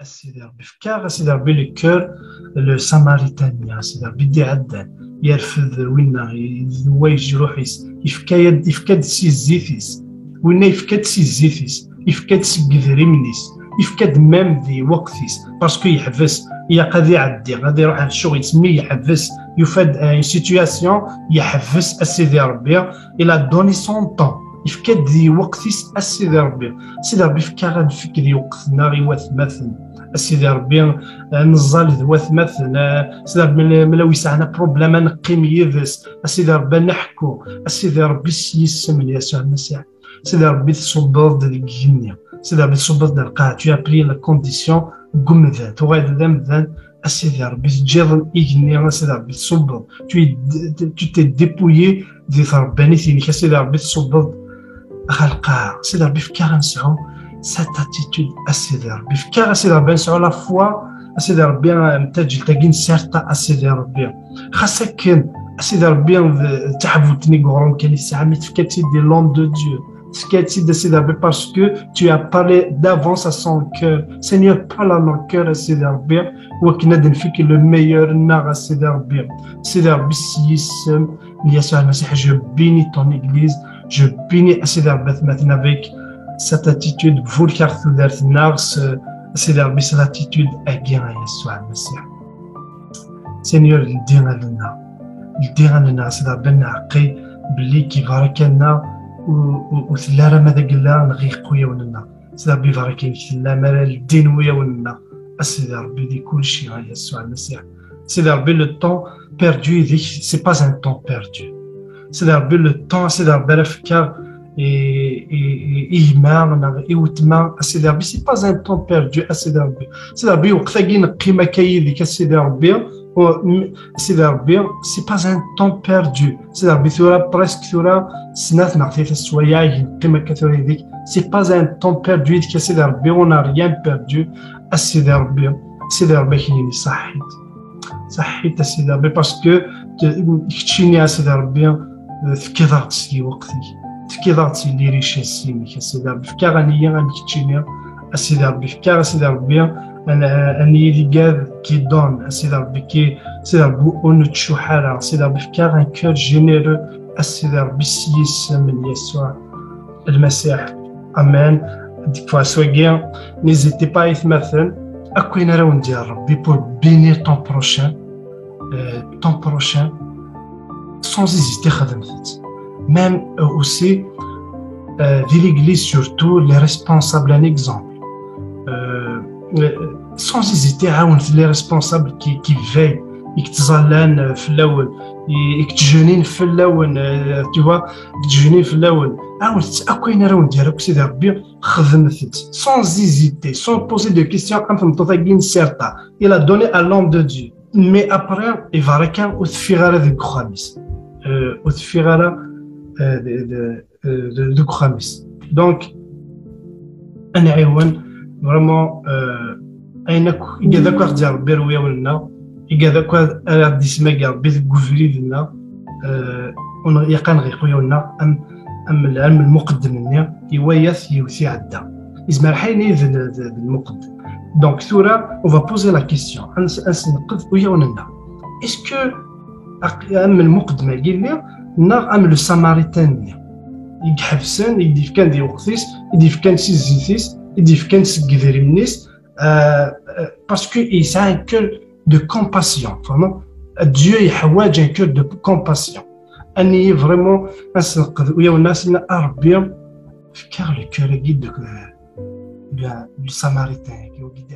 السيدي ربي فكاغ السيدي ربي لو كور لو ساماريتانيا السيدي ربي دي عدان يرفض وينا يوايج يروح يفكاد سي زيتيس وينا يفكاد سي زيتيس يفكاد سي كذريمنيس يفكاد مام ذي وقتيس باسكو يحبس يا غادي يعدي غادي يروح على الشغل يسمي يحبس يفاد ان سيتوياسيون يحبس السيدي ربي الى دوني سون طون يفكاد ذي وقتيس السيدي ربي السيدي ربي فكا غنفك ذي وقتنا غيواث مثل السيدي ربي نزال ذوات مثل السيدي ربي ملاوي ساعنا بروبليم نقيم يذس السيدي ربي نحكو السيدي ربي يسم يسوع المسيح السيدي ربي تصبر ذيك الجنة السيدي ربي تصبر ذا القاع tu as pris la condition قم ذا تغير ذا مثلا السيدي ربي تجيض الإجنية السيدي ربي تصبر tu t'es dépouillé ذي رباني ثينيك السيدي ربي تصبر القاع السيدي ربي فكا غنسعو cette attitude السيدي ربي فكا السيدي ربي نسعو لا فوا السيدي ربي نتاج تاكين سارتا السيدي ربي خاصك السيدي ربي تحبوتني غورون كان الساعه مي تفكاتي دي لون دو ديو تفكاتي دي السيدي ربي باسكو tu as parlé d'avance à son cœur Seigneur parle à nos cœurs السيدي ربي وكنا نفيك لو ميور نار السيدي ربي السيدي ربي سيسم يسوع المسيح je bénis ton église je bénis السيدي ربي مثلا avec cette attitude فولكار ثودارت الناس السيدي ربي cette attitude أجينا يسوع المسيح سينيور لدينا لنا سيدي ربي نعقي بلي كي بارك لنا وثلا ماذا قلنا نغي قوية ولنا سيدي ربي بارك لنا ثلا مالا الدين ويا ولنا السيدي ربي دي كل شيء يسوع المسيح سيدي ربي لو طون بيردو ديك سي با ان طون بيردو سيدي ربي لو طون سيدي ربي راه فكر إيمان إيوتما السيدي ربي سي با ان طون بيردو السيدي ربي السيدي ربي وقتا كي نقي مكايدك السيدي ربي السيدي ربي سي با ان طون بيردو السيدي ربي ثورا بريسك ثورا سنات نعطيك السوايع نقي مكايدك سي با ان طون بيردو ديك السيدي ربي ونا ريان بيردو السيدي ربي السيدي ربي كيني صحيت السيدي ربي باسكو كتشيني السيدي ربي فكي وقتي فكي ضغطي لي ريشاسيني السيدي ربي فكا غنيا غنكتشيني السيدي ربي فكا السيدي ربي اني لي قاد كي دون السيدي ربي كي السيدي ربي اونتشو حاله السيدي ربي فكا غان كور جينيرو السيدي ربي سيسم من يسوع المسيح امان ديك فوا سواكيا نيزيتي با يتمثل اكوين راه ندير ربي بور بينير طون بروشان سون زيزيتي خدمت même aussi de l'église surtout les responsables un exemple sans hésiter les responsables qui veillent يكتظلان في الاول يكتجنين في الاول tu vois يكتجنين في الاول اكوين راه ندير سيدي ربي خدمت sans hésiter sans poser de questions ام تطاقين سيرتا il a donné à l'homme de Dieu mais après il va ركان وتفيغاره ذيك خامس وتفيغاره de Khamis. Donc, un aïwan vraiment il y a d'accord dire berouya wala il y a d'accord à dismaga bil gouvri lنا on يقان غير خويا ولا ام العلم المقدم لنا يويث يوثي عدا اسمع حيني المقدم donc ثورا on va poser la question نقد ويا ولا est-ce que ام المقدم قال لي نار ام لو ساماريتان يحبسن يدي في كان دي وقتيس يدي في كان سي زيتيس يدي في كان سي كذريمنيس باسكو يسعى ان كور دو كومباسيون فريمون ديو يحواج ان كور دو كومباسيون اني فريمون نسنقذ ويا الناس لنا ربي فكر لو كور كي دو ساماريتان كي